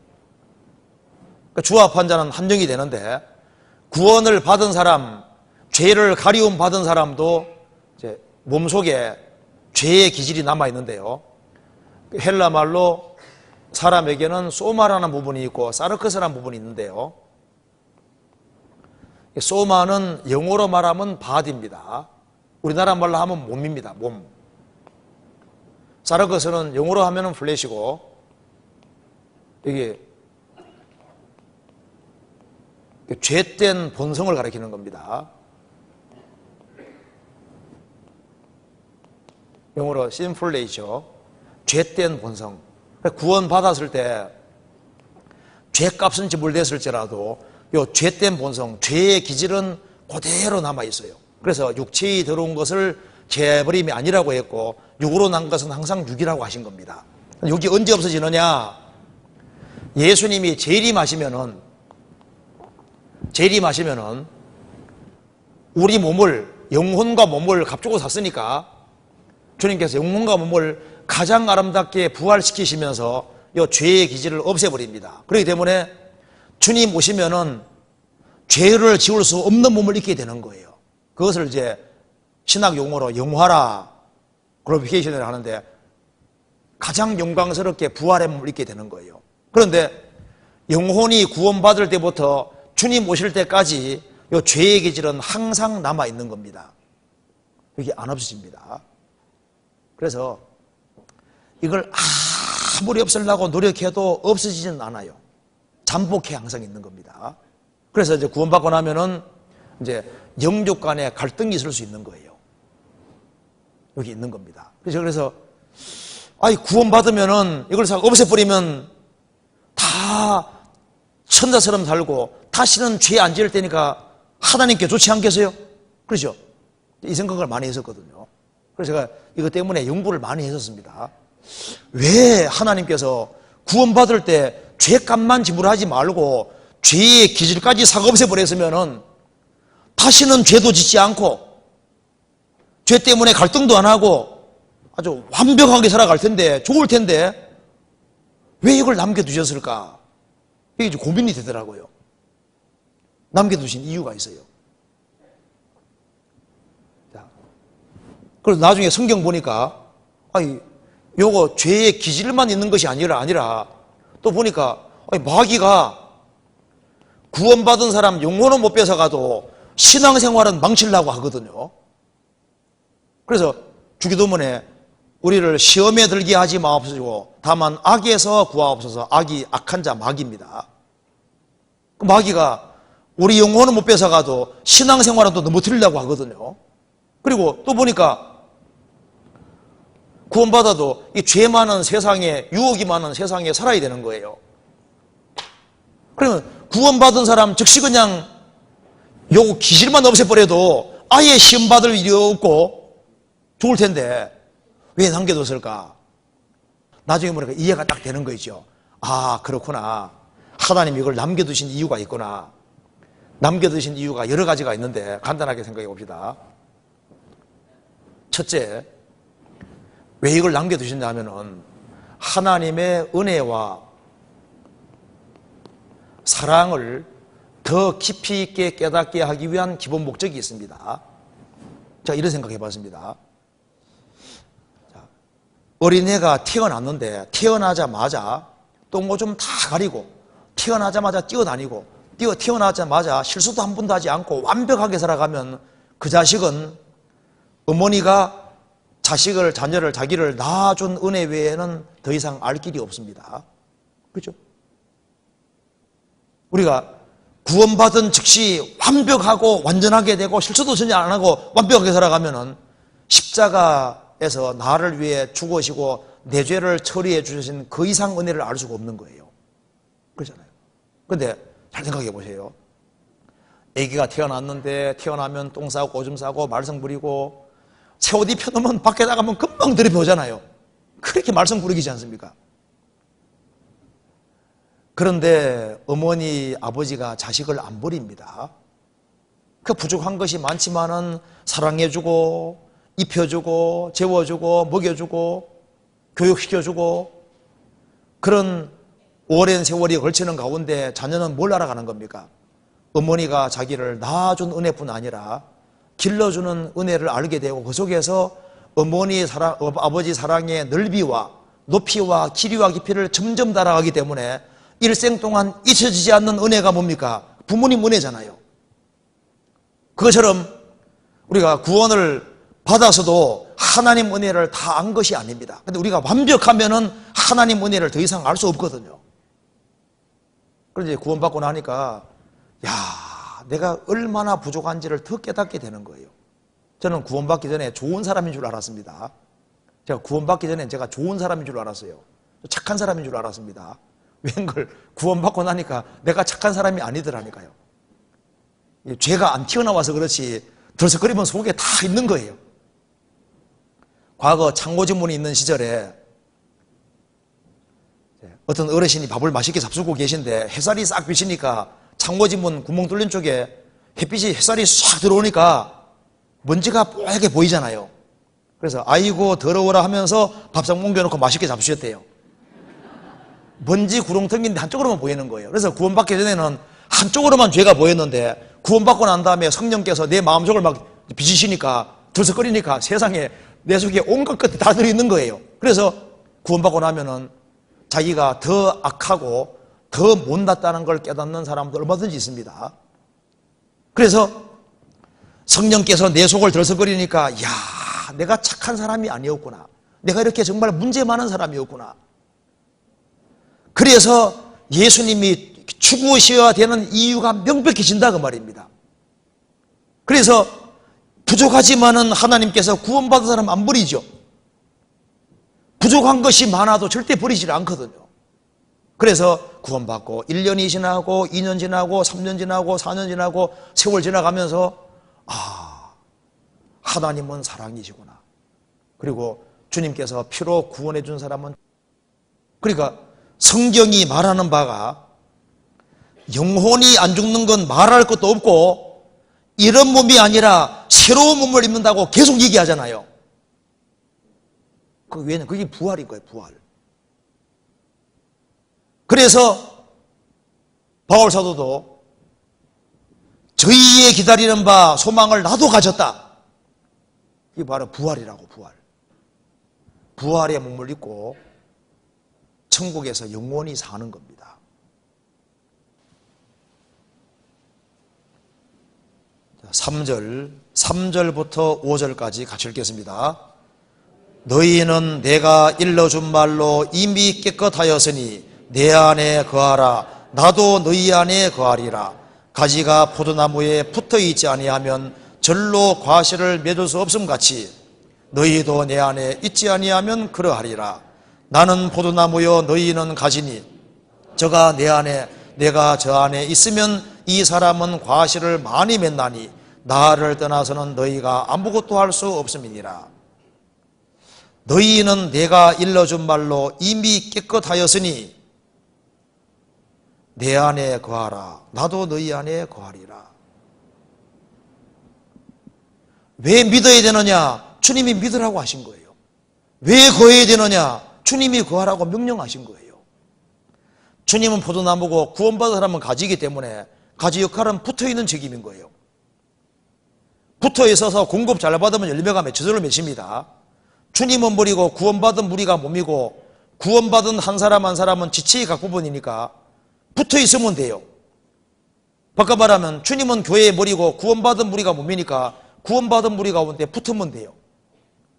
[SPEAKER 1] 주합한 자는 한 영이 되는데, 구원을 받은 사람, 죄를 가리움 받은 사람도 이제 몸속에 죄의 기질이 남아있는데요. 헬라 말로 사람에게는 소마라는 부분이 있고 사르크스라는 부분이 있는데요. 소마는 영어로 말하면 바디입니다. 우리나라 말로 하면 몸입니다. 몸. 사르크스는 영어로 하면 플래시고, 이게 죄된 본성을 가리키는 겁니다. 영어로 sinful nature, 죄된 본성. 구원 받았을 때 죄값은 지불됐을지라도 이 죄된 본성, 죄의 기질은 그대로 남아 있어요. 그래서 육체의 더러운 것을 제버림이 아니라고 했고, 육으로 난 것은 항상 육이라고 하신 겁니다. 육이 언제 없어지느냐? 예수님이 재림하시면은 우리 몸을, 영혼과 몸을 값주고 샀으니까 주님께서 영혼과 몸을 가장 아름답게 부활시키시면서 이 죄의 기질을 없애버립니다. 그렇기 때문에 주님 오시면은 죄를 지울 수 없는 몸을 입게 되는 거예요. 그것을 이제 신학 용어로 영화라 글로리피케이션을 하는데, 가장 영광스럽게 부활의 몸을 입게 되는 거예요. 그런데 영혼이 구원받을 때부터 주님 오실 때까지 이 죄의 기질은 항상 남아있는 겁니다. 이게 안 없어집니다. 그래서 이걸 아무리 없애려고 노력해도 없어지지는 않아요. 잠복해 항상 있는 겁니다. 그래서 이제 구원받고 나면은 이제 영족 간에 갈등이 있을 수 있는 거예요. 여기 있는 겁니다. 그래서 구원받으면은 이걸 없애버리면 다 천사처럼 살고 다시는 죄 안 지을 테니까 하나님께 좋지 않겠어요? 그렇죠? 이 생각을 많이 했었거든요. 그래서 제가 이것 때문에 연구를 많이 했었습니다. 왜 하나님께서 구원받을 때 죄값만 지불하지 말고 죄의 기질까지 싹 없애버렸으면은 다시는 죄도 짓지 않고 죄 때문에 갈등도 안 하고 아주 완벽하게 살아갈 텐데, 좋을 텐데 왜 이걸 남겨두셨을까? 이게 고민이 되더라고요. 남겨두신 이유가 있어요. 그래서 나중에 성경 보니까 요거 죄의 기질만 있는 것이 아니라 또 보니까 마귀가 구원받은 사람 영혼은 못 뺏어가도 신앙생활은 망치려고 하거든요. 그래서 주기도문에 우리를 시험에 들게 하지 마옵소서 다만 악에서 구하옵소서. 악이 악한 자 마귀입니다. 그 마귀가 우리 영혼은 못 뺏어가도 신앙생활은 또 넘어뜨리려고 하거든요. 그리고 또 보니까 구원받아도 이 죄 많은 세상에, 유혹이 많은 세상에 살아야 되는 거예요. 그러면 구원받은 사람 즉시 그냥 요 기질만 없애버려도 아예 시험받을 일이 없고 좋을 텐데 왜 남겨뒀을까? 나중에 보니까 이해가 딱 되는 거죠. 그렇구나. 하나님이 이걸 남겨두신 이유가 있구나. 남겨두신 이유가 여러 가지가 있는데 간단하게 생각해 봅시다. 첫째, 왜 이걸 남겨두셨냐면은 하나님의 은혜와 사랑을 더 깊이 있게 깨닫게 하기 위한 기본 목적이 있습니다. 제가 이런 생각해 봤습니다. 어린애가 태어났는데 태어나자마자 똥오 좀 다 가리고 태어나자마자 뛰어다니고 태어나자마자 실수도 한 번도 하지 않고 완벽하게 살아가면 그 자식은 어머니가 자녀를 자기를 낳아준 은혜 외에는 더 이상 알 길이 없습니다. 그렇죠? 우리가 구원받은 즉시 완벽하고 완전하게 되고 실수도 전혀 안 하고 완벽하게 살아가면은 십자가에서 나를 위해 죽으시고 내 죄를 처리해 주신 그 이상 은혜를 알 수가 없는 거예요. 그렇잖아요. 그런데 잘 생각해 보세요. 아기가 태어났는데 태어나면 똥 싸고 오줌 싸고 말썽 부리고 새 옷 입혀놓으면 밖에 나가면 금방 들이펴오잖아요. 그렇게 말썽 부리지 않습니까? 그런데 어머니, 아버지가 자식을 안 버립니다. 그 부족한 것이 많지만은 사랑해주고 입혀주고 재워주고 먹여주고 교육시켜주고 그런 오랜 세월이 걸치는 가운데 자녀는 뭘 알아가는 겁니까? 어머니가 자기를 낳아준 은혜뿐 아니라 길러주는 은혜를 알게 되고 그 속에서 어머니 사랑, 아버지 사랑의 넓이와 높이와 길이와 깊이를 점점 달아가기 때문에 일생 동안 잊혀지지 않는 은혜가 뭡니까? 부모님 은혜잖아요. 그것처럼 우리가 구원을 받아서도 하나님 은혜를 다 안 것이 아닙니다. 근데 우리가 완벽하면은 하나님 은혜를 더 이상 알 수 없거든요. 그런데 구원받고 나니까 내가 얼마나 부족한지를 더 깨닫게 되는 거예요. 저는 구원받기 전에 좋은 사람인 줄 알았습니다. 제가 구원받기 전에 제가 좋은 사람인 줄 알았어요. 착한 사람인 줄 알았습니다. 웬걸 구원받고 나니까 내가 착한 사람이 아니더라니까요. 죄가 안 튀어나와서 그렇지 들썩거리면 속에 다 있는 거예요. 과거 창고지문이 있는 시절에 어떤 어르신이 밥을 맛있게 잡수고 계신데 햇살이 싹 비치니까 창고지문 구멍 뚫린 쪽에 햇살이 싹 들어오니까 먼지가 뽀얗게 보이잖아요. 그래서 아이고 더러워라 하면서 밥상 옮겨놓고 맛있게 잡수셨대요. 먼지 구렁텅이인데 한쪽으로만 보이는 거예요. 그래서 구원받기 전에는 한쪽으로만 죄가 보였는데 구원받고 난 다음에 성령께서 내 마음속을 막 비치시니까 들썩거리니까 세상에 내 속에 온갖 것들이 다 들어있는 거예요. 그래서 구원받고 나면은 자기가 더 악하고 더 못났다는 걸 깨닫는 사람도 얼마든지 있습니다. 그래서 성령께서 내 속을 들썩거리니까 내가 착한 사람이 아니었구나. 내가 이렇게 정말 문제 많은 사람이었구나. 그래서 예수님이 죽으셔야 되는 이유가 명백해진다 그 말입니다. 그래서 부족하지만은 하나님께서 구원받은 사람 안 버리죠. 부족한 것이 많아도 절대 버리질 않거든요. 그래서 구원받고 1년이 지나고 2년 지나고 3년 지나고 4년 지나고 세월 지나가면서 하나님은 사랑이시구나. 그리고 주님께서 피로 구원해 준 사람은, 그러니까 성경이 말하는 바가 영혼이 안 죽는 건 말할 것도 없고 이런 몸이 아니라 새로운 몸을 입는다고 계속 얘기하잖아요. 왜냐면 그게 부활인 거예요, 부활. 그래서 바울 사도도 저희의 기다리는 바 소망을 나도 가졌다. 이게 바로 부활이라고, 부활. 부활의 몸을 입고 천국에서 영원히 사는 겁니다. 자, 3절부터 5절까지 같이 읽겠습니다. 너희는 내가 일러준 말로 이미 깨끗하였으니 내 안에 거하라. 나도 너희 안에 거하리라. 가지가 포도나무에 붙어있지 아니하면 절로 과실을 맺을 수 없음같이 너희도 내 안에 있지 아니하면 그러하리라. 나는 포도나무여 너희는 가지니 저가 내 안에 내가 저 안에 있으면 이 사람은 과실을 많이 맺나니 나를 떠나서는 너희가 아무것도 할 수 없음이니라. 너희는 내가 일러준 말로 이미 깨끗하였으니 내 안에 거하라. 나도 너희 안에 거하리라. 왜 믿어야 되느냐? 주님이 믿으라고 하신 거예요. 왜 거해야 되느냐? 주님이 거하라고 명령하신 거예요. 주님은 포도나무고 구원받은 사람은 가지이기 때문에 가지 역할은 붙어있는 책임인 거예요. 붙어있어서 공급 잘 받으면 열매가 저절로 맺힙니다. 주님은 머리고 구원받은 무리가 몸이고 구원받은 한 사람 한 사람은 지체의 각 부분이니까 붙어있으면 돼요. 바꿔 말하면 주님은 교회의 머리고 구원받은 무리가 몸이니까 구원받은 무리 가운데 붙으면 돼요.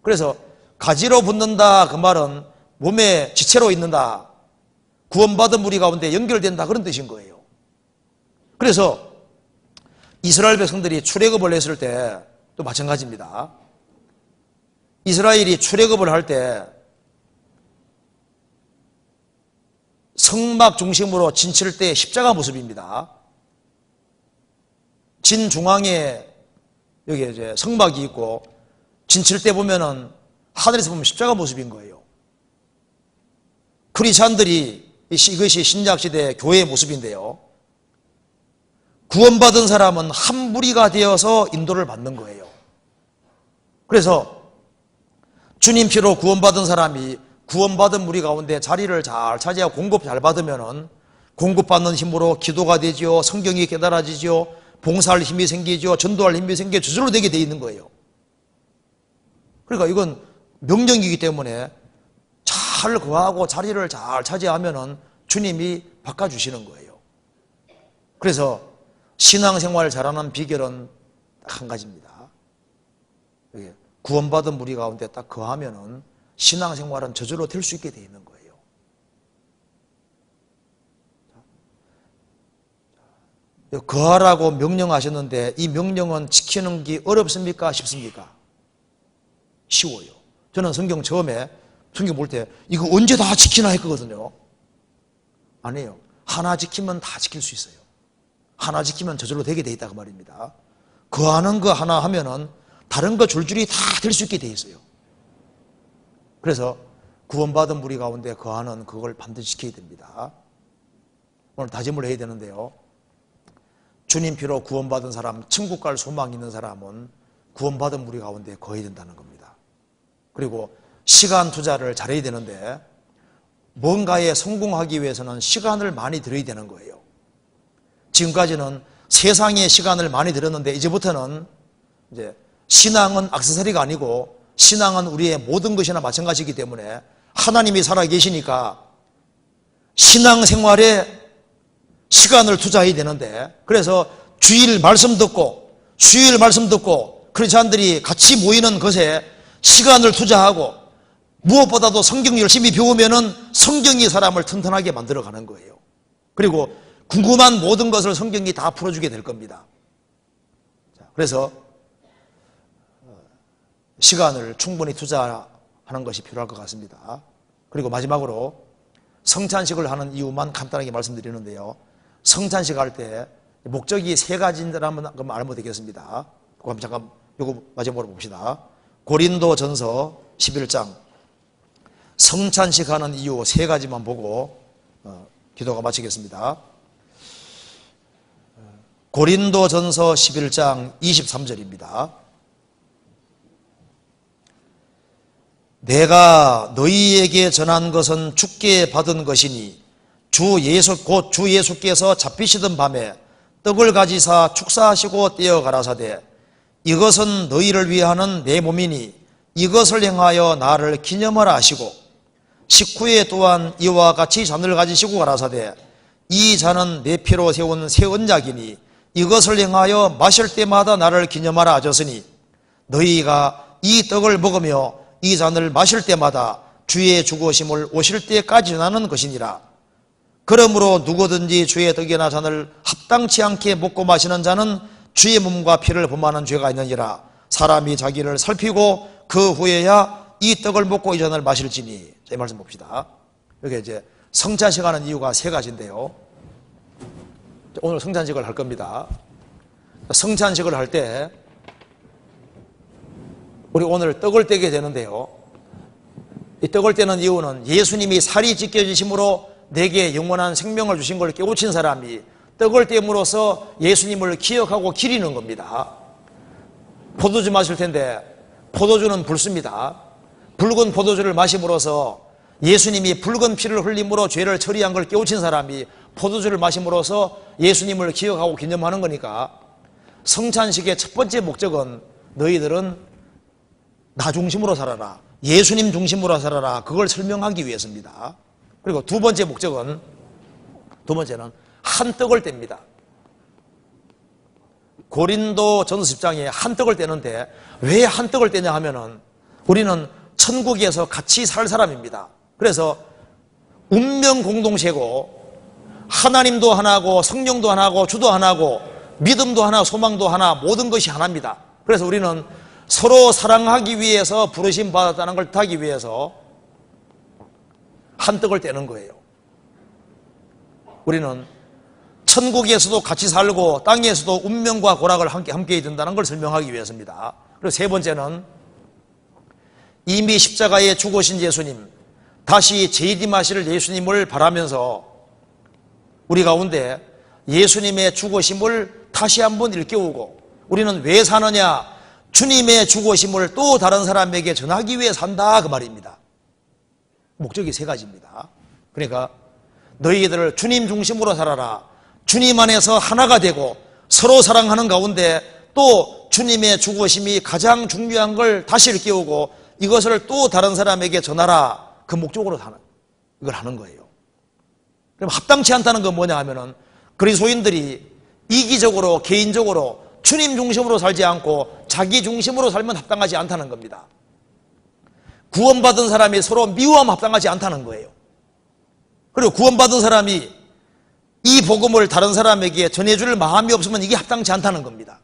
[SPEAKER 1] 그래서 가지로 붙는다 그 말은 몸에 지체로 있는다, 구원받은 무리 가운데 연결된다 그런 뜻인 거예요. 그래서 이스라엘 백성들이 출애굽을 했을 때 또 마찬가지입니다. 이스라엘이 출애굽을 할 때 성막 중심으로 진칠 때 십자가 모습입니다. 진 중앙에 여기 이제 성막이 있고 진칠 때 보면은 하늘에서 보면 십자가 모습인 거예요. 크리스찬들이 이것이 신약시대 교회의 모습인데요. 구원받은 사람은 한 무리가 되어서 인도를 받는 거예요. 그래서 주님 피로 구원받은 사람이 구원받은 무리 가운데 자리를 잘 차지하고 공급 잘 받으면은 공급받는 힘으로 기도가 되지요, 성경이 깨달아지지요, 봉사할 힘이 생기죠, 전도할 힘이 생겨 저절로 되게 돼 있는 거예요. 그러니까 이건 명령이기 때문에 잘 거하고 자리를 잘 차지하면은 주님이 바꿔주시는 거예요. 그래서 신앙생활 잘하는 비결은 딱 한 가지입니다. 구원받은 무리 가운데 딱 거하면은 신앙생활은 저절로 될 수 있게 돼 있는 거예요. 거하라고 명령하셨는데 이 명령은 지키는 게 어렵습니까? 쉽습니까? 쉬워요. 저는 성경 처음에 성경 볼 때 이거 언제 다 지키나 했거든요. 아니에요. 하나 지키면 다 지킬 수 있어요. 하나 지키면 저절로 되게 돼 있다고 말입니다. 거하는 거 하나 하면은 다른 거 줄줄이 다 될 수 있게 돼 있어요. 그래서 구원받은 무리 가운데 거하는 그걸 반드시 지켜야 됩니다. 오늘 다짐을 해야 되는데요. 주님 피로 구원받은 사람, 천국 갈 소망 있는 사람은 구원받은 무리 가운데 거해야 된다는 겁니다. 그리고 시간 투자를 잘해야 되는데 뭔가에 성공하기 위해서는 시간을 많이 들여야 되는 거예요. 지금까지는 세상에 시간을 많이 들였는데 이제부터는 이제 신앙은 액세서리가 아니고 신앙은 우리의 모든 것이나 마찬가지이기 때문에 하나님이 살아계시니까 신앙생활에 시간을 투자해야 되는데, 그래서 주일 말씀 듣고 수요일 말씀 듣고 크리스찬들이 같이 모이는 것에 시간을 투자하고 무엇보다도 성경 열심히 배우면은 성경이 사람을 튼튼하게 만들어가는 거예요. 그리고 궁금한 모든 것을 성경이 다 풀어주게 될 겁니다. 그래서 시간을 충분히 투자하는 것이 필요할 것 같습니다. 그리고 마지막으로 성찬식을 하는 이유만 간단하게 말씀드리는데요. 성찬식 할 때 목적이 세 가지인지라면 알면 되겠습니다. 그럼 잠깐 이거 마지막으로 봅시다. 고린도전서 11장 성찬식 하는 이유 세 가지만 보고 기도가 마치겠습니다. 고린도전서 11장 23절입니다. 내가 너희에게 전한 것은 주께 받은 것이니 곧 주 예수께서 잡히시던 밤에 떡을 가지사 축사하시고 떼어 가라사대 이것은 너희를 위하는 내 몸이니 이것을 행하여 나를 기념하라 하시고 식후에 또한 이와 같이 잔을 가지시고 가라사대 이 잔은 내 피로 세운 새 언약이니 이것을 행하여 마실 때마다 나를 기념하라 하셨으니 너희가 이 떡을 먹으며 이 잔을 마실 때마다 주의 죽으심을 오실 때까지 전하는 것이니라. 그러므로 누구든지 주의 떡이나 잔을 합당치 않게 먹고 마시는 자는 주의 몸과 피를 범하는 죄가 있느니라. 사람이 자기를 살피고 그 후에야 이 떡을 먹고 이 잔을 마실지니. 자, 이 말씀 봅시다. 여기 이제 성찬식 하는 이유가 세 가지인데요. 오늘 성찬식을 할 겁니다. 성찬식을 할 때 우리 오늘 떡을 떼게 되는데요. 이 떡을 떼는 이유는 예수님이 살이 찢겨지심으로 내게 영원한 생명을 주신 걸 깨우친 사람이 떡을 떼므로써 예수님을 기억하고 기리는 겁니다. 포도주 마실 텐데 포도주는 붉습니다. 붉은 포도주를 마심으로써 예수님이 붉은 피를 흘림으로 죄를 처리한 걸 깨우친 사람이 포도주를 마심으로써 예수님을 기억하고 기념하는 거니까 성찬식의 첫 번째 목적은 너희들은 나 중심으로 살아라, 예수님 중심으로 살아라, 그걸 설명하기 위해서입니다. 그리고 두 번째는 한 떡을 뗍니다. 고린도전서 10장에 한 떡을 떼는데 왜 한 떡을 떼냐 하면은 우리는 천국에서 같이 살 사람입니다. 그래서 운명 공동체고 하나님도 하나고 성령도 하나고 주도 하나고 믿음도 하나 소망도 하나 모든 것이 하나입니다. 그래서 우리는 서로 사랑하기 위해서 부르심 받았다는 걸 타기 위해서 한 떡을 떼는 거예요. 우리는 천국에서도 같이 살고 땅에서도 운명과 고락을 함께 해준다는 걸 설명하기 위해서입니다. 그리고 세 번째는 이미 십자가에 죽으신 예수님, 다시 재림하실 예수님을 바라면서 우리 가운데 예수님의 죽으심을 다시 한번 일깨우고 우리는 왜 사느냐? 주님의 죽으심을 또 다른 사람에게 전하기 위해 산다 그 말입니다. 목적이 세 가지입니다. 그러니까 너희들을 주님 중심으로 살아라. 주님 안에서 하나가 되고 서로 사랑하는 가운데 또 주님의 죽으심이 가장 중요한 걸 다시 일깨우고 이것을 또 다른 사람에게 전하라. 그 목적으로 이걸 하는 거예요. 그럼 합당치 않다는 건 뭐냐 하면은 그리스도인들이 이기적으로 개인적으로 주님 중심으로 살지 않고 자기 중심으로 살면 합당하지 않다는 겁니다. 구원받은 사람이 서로 미워하면 합당하지 않다는 거예요. 그리고 구원받은 사람이 이 복음을 다른 사람에게 전해줄 마음이 없으면 이게 합당치 않다는 겁니다.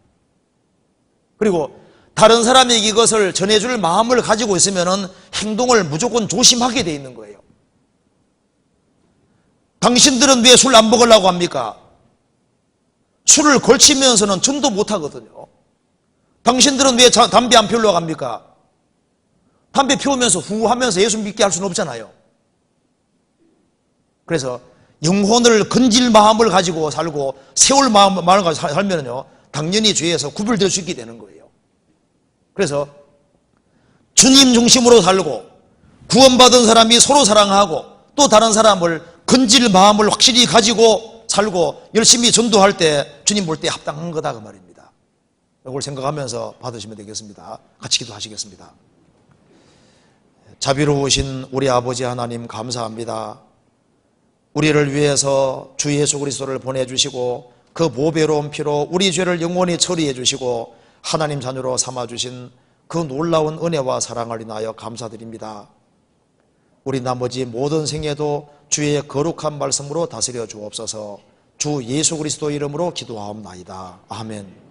[SPEAKER 1] 그리고 다른 사람에게 이것을 전해줄 마음을 가지고 있으면 행동을 무조건 조심하게 돼 있는 거예요. 당신들은 왜 술 안 먹으려고 합니까? 술을 걸치면서는 전도 못 하거든요. 당신들은 왜 담배 안 피우려고 합니까? 담배 피우면서 후 하면서 예수 믿게 할 수는 없잖아요. 그래서 영혼을 건질 마음을 가지고 살고 세울 마음을 가지고 살면요 당연히 죄에서 구별될 수 있게 되는 거예요. 그래서 주님 중심으로 살고 구원받은 사람이 서로 사랑하고 또 다른 사람을 건질 마음을 확실히 가지고 살고 열심히 전도할 때 주님 볼 때 합당한 거다 그 말입니다. 이걸 생각하면서 받으시면 되겠습니다. 같이 기도하시겠습니다. 자비로우신 우리 아버지 하나님 감사합니다. 우리를 위해서 주 예수 그리스도를 보내주시고 그 보배로운 피로 우리 죄를 영원히 처리해 주시고 하나님 자녀로 삼아주신 그 놀라운 은혜와 사랑을 인하여 감사드립니다. 우리 나머지 모든 생애도 주의 거룩한 말씀으로 다스려 주옵소서. 주 예수 그리스도 이름으로 기도하옵나이다. 아멘.